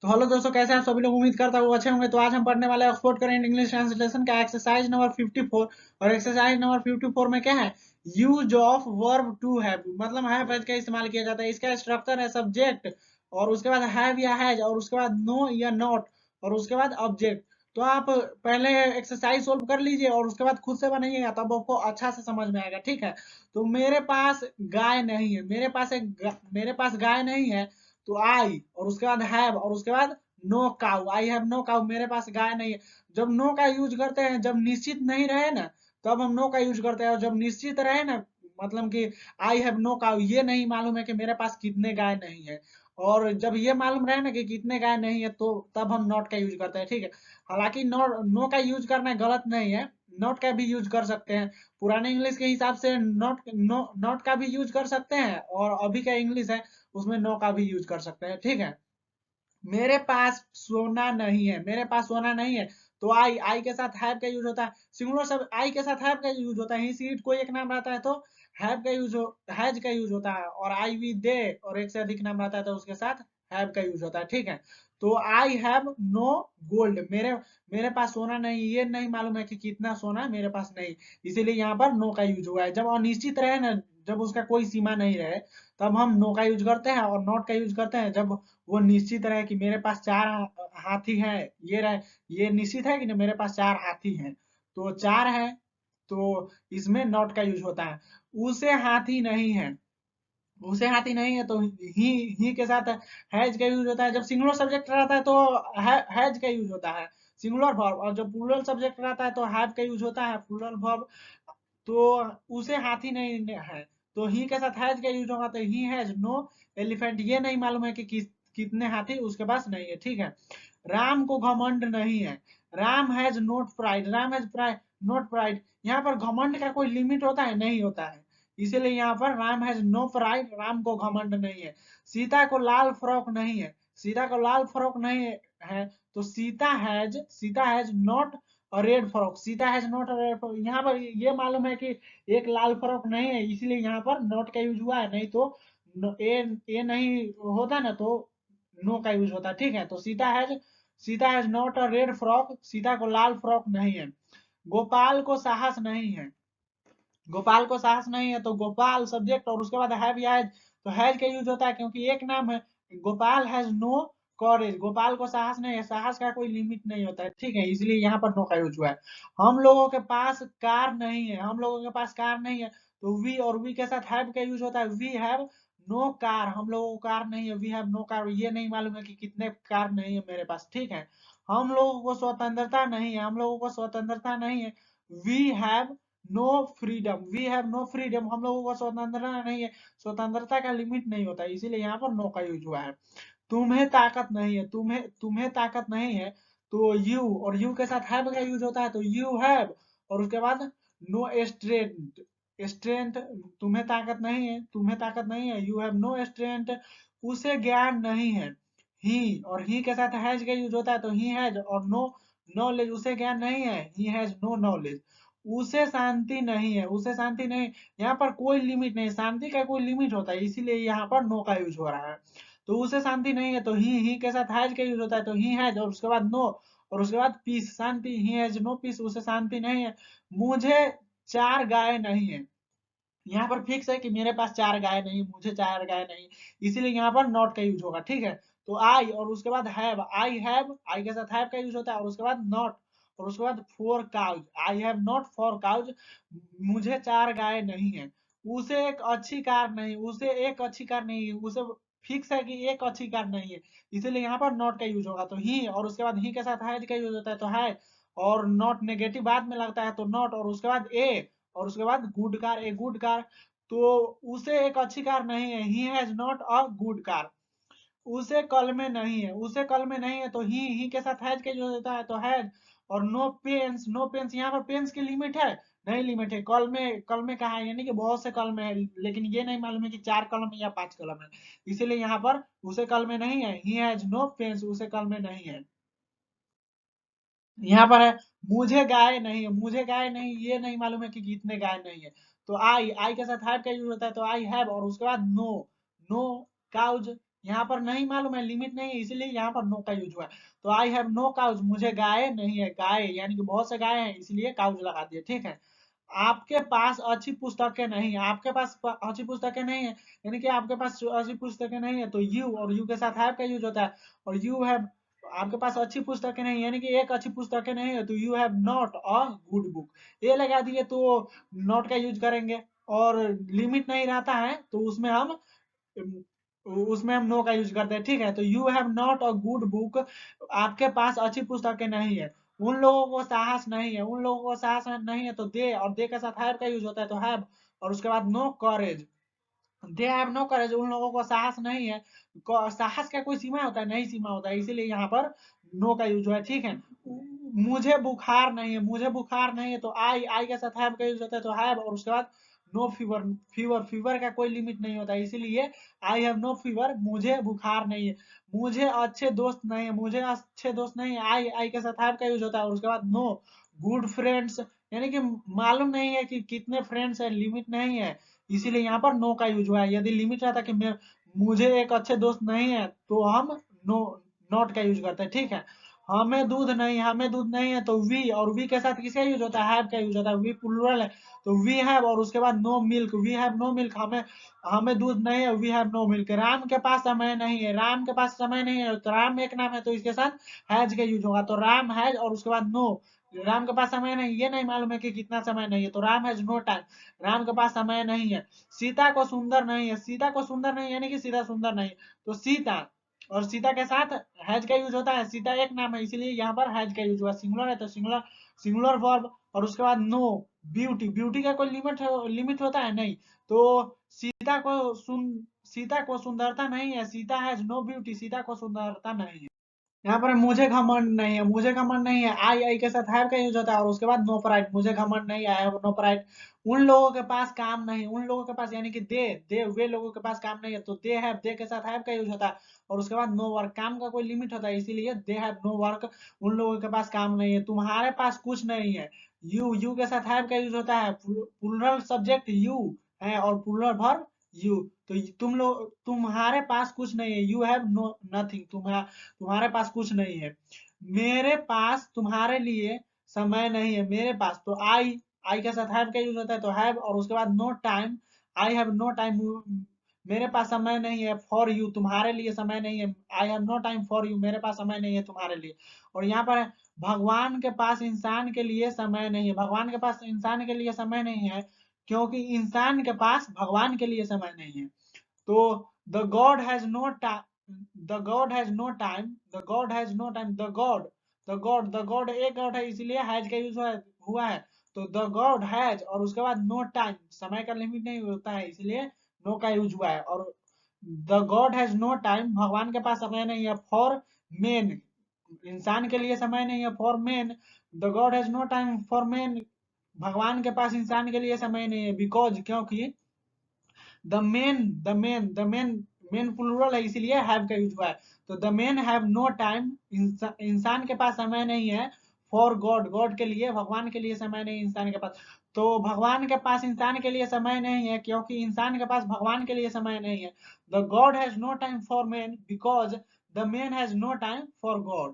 तो हेलो दोस्तों, कैसे हैं सभी लोग। उम्मीद करता हूँ अच्छे होंगे। तो आज हम पढ़ने वाले ऑक्सफोर्ड करेंट इंग्लिश ट्रांसलेशन का एक्सरसाइज नंबर 54। और एक्सरसाइज नंबर 54 में क्या है, use of verb to have, मतलब हैव का इस्तेमाल किया जाता है। इसका स्ट्रक्चर है सब्जेक्ट, और उसके बाद हैव या हैज, और उसके बाद नो या नॉट, और उसके बाद ऑब्जेक्ट। तो आप पहले एक्सरसाइज सोल्व कर लीजिए और उसके बाद खुद से बनाइएगा, तब आपको अच्छा से समझ में आएगा। ठीक है। तो मेरे पास गाय नहीं है, मेरे पास गाय नहीं है। तो आई और उसके बाद हैव और उसके बाद no cow, I have no cow, मेरे पास गाय नहीं है। जब नो का यूज करते हैं, जब निश्चित नहीं रहे ना, तब हम नो का यूज करते हैं। और जब निश्चित रहे ना, मतलब कि आई हैव नो काउ, ये नहीं मालूम है कि मेरे पास कितने गाय नहीं है। और जब ये मालूम रहे ना कि कितने गाय नहीं है, तो तब हम नॉट का यूज करते हैं। ठीक है। हालांकि नो का यूज करना गलत नहीं है, नॉट का भी यूज कर सकते हैं। पुराने इंग्लिश के हिसाब से नॉट का भी यूज कर सकते हैं, और अभी का इंग्लिश है उसमें नो का भी यूज कर सकते हैं। ठीक है। मेरे पास सोना नहीं है, मेरे पास सोना नहीं है। तो आई के साथ हैव का यूज होता है। सिंगुलर सब आई के साथ हैव का यूज होता है। ही सीट कोई एक नाम रहता है तो हैव का यूज हैज का यूज होता है। और आई वी दे और एक से अधिक नाम रहता है तो उसके साथ हैव का यूज होता है। ठीक है। तो आई हैव नो गोल्ड, मेरे मेरे पास सोना नहीं, ये नहीं मालूम है कि कितना सोना मेरे पास नहीं। इसीलिए यहाँ पर नो का यूज हुआ है। जब अनिश्चित रहे ना, जब उसका कोई सीमा नहीं रहे, तब हम नो का यूज करते हैं। और नॉट का यूज करते हैं जब वो निश्चित रहे कि मेरे पास चार हाथी हैं। ये रहे, ये निश्चित है कि नहीं, मेरे पास चार हाथी हैं, तो चार है, तो इसमें नॉट का यूज होता है। उसे हाथी नहीं है, उसे हाथी नहीं है, तो ही के साथ हैज का यूज होता है। जब सिंगुलर सब्जेक्ट रहता है तो हैज का यूज होता है, सिंगुलर वर्ब। और जब प्लूरल सब्जेक्ट रहता है तो हैव का यूज होता है, प्लूरल वर्ब। तो उसे हाथी नहीं है, तो ही के साथ हैज का यूज होगा, तो ही हैज नो एलिफेंट, ये नहीं मालूम है कि कितने हाथी उसके पास नहीं है। ठीक है। राम को घमंड नहीं है, Ram has note pride, Ram has pride note pride. यहाँ पर घमंड का कोई लिमिट होता है, नहीं होता है। इसीलिए यहाँ पर Ram has no pride, Ram को घमंड नहीं है। सीता को लाल फ्रॉक नहीं है, सीता को लाल फ्रॉक नहीं है, तो सीता हैज नॉट और red frock, Sita has not red frock. यहाँ पर ये मालूम है कि एक लाल फ्रॉक नहीं है, इसलिए यहाँ पर नॉट का यूज हुआ है। नहीं तो ए नहीं होता ना, तो नो का यूज होता है। ठीक है। तो Sita has not a red frock, Sita को लाल फ्रॉक नहीं है। गोपाल को साहस नहीं है, गोपाल को साहस नहीं है, तो गोपाल सब्जेक्ट और उसके बाद हैव या हैज, तो हैज का यूज होता है क्योंकि एक नाम है। गोपाल हैज नो कॉरेज, गोपाल को साहस नहीं है, साहस का कोई लिमिट नहीं होता है। ठीक है। इसलिए यहाँ पर नो का यूज हुआ है। हम लोगों के पास कार नहीं है, हम लोगों के पास कार नहीं है, तो वी और वी के साथ हैव का यूज होता है। वी हैव नो कार, हम लोगों को कार नहीं है, वी हैव नो कार, ये नहीं मालूम है कि कितने कार नहीं है मेरे पास। ठीक है। हम लोगों को स्वतंत्रता नहीं है, हम लोगों को स्वतंत्रता नहीं है। We have no freedom, we have no freedom, हम लोगों को स्वतंत्रता नहीं है, स्वतंत्रता का लिमिट नहीं होता, इसीलिए यहाँ पर नो का यूज हुआ है। तुम्हें ताकत नहीं है, तुम्हें तुम्हें ताकत नहीं है, तो यू और यू के साथ हैव का यूज होता है, तो यू हैव और उसके बाद नो स्ट्रेंथ, स्ट्रेंथ, तुम्हें ताकत नहीं है, तुम्हें ताकत नहीं है, यू हैव नो स्ट्रेंथ। उसे ज्ञान नहीं है, ही और ही के साथ हैज का यूज होता है, तो ही हैज और नो नॉलेज, उसे ज्ञान नहीं है, ही हैज नो नॉलेज। उसे शांति नहीं है, उसे शांति नहीं, यहाँ पर कोई लिमिट नहीं, शांति का कोई लिमिट होता है, इसीलिए यहाँ पर नो का यूज हो रहा है। तो उसे शांति नहीं है, तो ही के साथ हैज का यूज होता है, तो ही हैज और उसके बाद नो और उसके बाद पीस, शांति, ही हैज नो पीस, उसे शांति नहीं है। मुझे चार गाय नहीं है, यहाँ पर फिक्स है कि मेरे पास चार गाय नहीं, मुझे चार गाय नहीं, इसीलिए यहाँ पर नॉट का यूज होगा। ठीक है। तो आई और उसके बाद हैव, आई के साथ हैव का यूज होता है, और उसके बाद नॉट और उसके बाद four cows, I have not four cows, मुझे चार गाय नहीं है। उसे एक अच्छी कार नहीं, उसे एक अच्छी कार नहीं है, उसे फिक्स है कि एक अच्छी कार नहीं है, इसीलिए यहाँ पर नॉट का यूज होगा। तो ही और उसके बाद ही के साथ हैज का यूज होता है, तो है, और नॉट नेगेटिव बाद में लगता है, तो नॉट और उसके बाद ए और उसके बाद good car, a good car, तो उसे एक अच्छी कार नहीं है, he has not a good car. उसे कल में नहीं है, उसे कल में नहीं है, तो ही के साथ हैज के जो होता है, तो हैज और नो पेंस, नो पेंस, यहाँ पर पेंस की लिमिट है, नहीं लिमिट है। कल में कहा है, यानी कि बहुत से कल में है, लेकिन ये नहीं मालूम है कि चार कलम है या पांच कलम है, इसीलिए यहाँ पर उसे कल में नहीं है, ही हैज नो पेंस, उसे कल में नहीं है। यहाँ पर है, मुझे गाय नहीं है, मुझे गाय नहीं, ये नहीं मालूम है कि कितने गाय नहीं है, तो आई के साथ हैव का यूज होता है, तो आई हैव और उसके बाद नो, नो काउज यहाँ पर नहीं मालूम है, लिमिट नहीं है, इसीलिए यहाँ पर नो का यूज हुआ है। तो आई हैव नो काउज, मुझे गाय नहीं है, गाय यानी कि बहुत से गाय हैं, इसलिए काउज लगा दिए, ठीक है। आपके पास अच्छी पुस्तकें नहीं है, आपके पास अच्छी पुस्तकें नहीं है, यानी कि आपके पास अच्छी पुस्तकें नहीं है, तो यू और यू के साथ हैव का यूज होता है। और यू हैव, आपके पास अच्छी पुस्तकें नहीं, यानी कि एक अच्छी पुस्तकें नहीं है, तो you have not a good book, ये लगा दिए तो नॉट का यूज करेंगे। और लिमिट नहीं रहता है तो उसमें हम नो का यूज करते हैं, ठीक है। तो you have not a good book, आपके पास अच्छी पुस्तकें नहीं है। उन लोगों को साहस नहीं है, उन लोगों को साहस नहीं है, तो दे और दे के साथ हैव का यूज होता है, तो हैव और उसके बाद no courage, they have no courage, उन लोगों को साहस नहीं है। साहस का कोई सीमा होता है, नहीं सीमा होता है, इसीलिए यहाँ पर नो का यूज हुआ है, ठीक है। मुझे बुखार नहीं है, मुझे बुखार नहीं है, तो आई के साथ हैव का यूज होता है, तो हैव और उसके बाद नो फीवर, फीवर का कोई लिमिट नहीं होता है, इसीलिए आई हैव नो फीवर, मुझे बुखार नहीं है। मुझे अच्छे दोस्त नहीं है, मुझे अच्छे दोस्त नहीं है, आई के साथ हैव का यूज होता है, और उसके बाद नो गुड फ्रेंड्स, यानी कि मालूम नहीं है कि कितने फ्रेंड्स है, लिमिट नहीं है, इसीलिए यहाँ पर नो का यूज हुआ है। यदि लिमिट रहता कि मैं, मुझे एक अच्छे दोस्त नहीं है, तो हम नो नॉट का यूज करते हैं, ठीक है। हमें दूध नहीं, हमें दूध नहीं है, तो वी और वी के साथ किसका यूज होता है, हैव का यूज होता है, वी प्लूरल है, तो वी हैव और उसके बाद no milk, we have no milk, हमें हमें दूध नहीं है, we have no milk. Ram के पास समय नहीं है, राम के पास समय नहीं है, तो राम एक नाम है, तो इसके साथ हैज का यूज होगा, तो राम हैज और उसके बाद नो। राम के पास समय नहीं, ये नहीं मालूम है कि कितना समय नहीं है, तो Ram has no time, Ram के पास समय नहीं है। सीता को सुंदर नहीं है, सीता को सुंदर नहीं यानी कि सीता सुंदर नहीं, तो सीता और सीता के साथ हैज का यूज होता है, सीता एक नाम है, इसलिए यहाँ पर हैज का यूज हुआ, सिंगुलर है तो सिंगुलर सिंगुलर वर्ब, और उसके बाद नो ब्यूटी, ब्यूटी का कोई लिमिट होता है नहीं, तो सीता को सुंदरता नहीं है, Sita has no beauty, Sita को सुंदरता नहीं है। यहाँ पर मुझे घमंड नहीं है, मुझे घमंड नहीं है, आई के साथ हैव का यूज होता है, और उसके बाद नो प्राइड, मुझे घमंड नहीं है, नो प्राइड। उन लोगों के पास काम नहीं, उन लोगों के पास यानी कि दे वे लोगों के पास काम नहीं है, तो दे हैव, दे के साथ हैव का यूज होता है, और उसके बाद नो वर्क, काम का कोई लिमिट होता है, इसीलिए दे हैव नो वर्क, उन लोगों के पास काम नहीं है। तुम्हारे पास कुछ नहीं है, यू के साथ हैव का यूज होता है, प्लूरल सब्जेक्ट यू है और प्लूरल वर्ब यू, तो तुम लोग, तुम्हारे पास कुछ नहीं है, यू हैव नो नथिंग, तुम्हारे पास कुछ नहीं है। मेरे पास तुम्हारे लिए समय नहीं है, मेरे पास, तो आई के साथ हैव का यूज होता है, तो हैव और उसके बाद no time, I have no time, मेरे पास समय नहीं है, फॉर यू, तुम्हारे लिए समय नहीं है, I have no time for you, मेरे पास समय नहीं है तुम्हारे लिए। और यहाँ पर भगवान के पास इंसान के लिए समय नहीं है, भगवान के पास इंसान के लिए समय नहीं है, क्योंकि इंसान के पास भगवान के लिए समय नहीं है। तो the God has no time, the God has no time, the God has no time, the God एक गॉड है, इसलिए हैज का यूज हुआ है, तो द गॉड हैज और उसके बाद नो टाइम, समय का लिमिट नहीं होता है, इसलिए नो का यूज हुआ है। और the God has no time, भगवान के पास समय नहीं है, फॉर मेन, इंसान के लिए समय नहीं है, for men, the God has no time for men, भगवान के पास इंसान के लिए समय नहीं है, बिकॉज क्योंकि मेन प्लूरल है, इसीलिए हैव का यूज हुआ है, तो the men have no time, इंसान के पास समय नहीं है, फॉर गॉड, गॉड के लिए, भगवान के लिए समय नहीं इंसान के पास, तो भगवान के पास इंसान के लिए समय नहीं है, क्योंकि इंसान के पास भगवान के लिए समय नहीं है। The God has no time for man because the man has no time for God.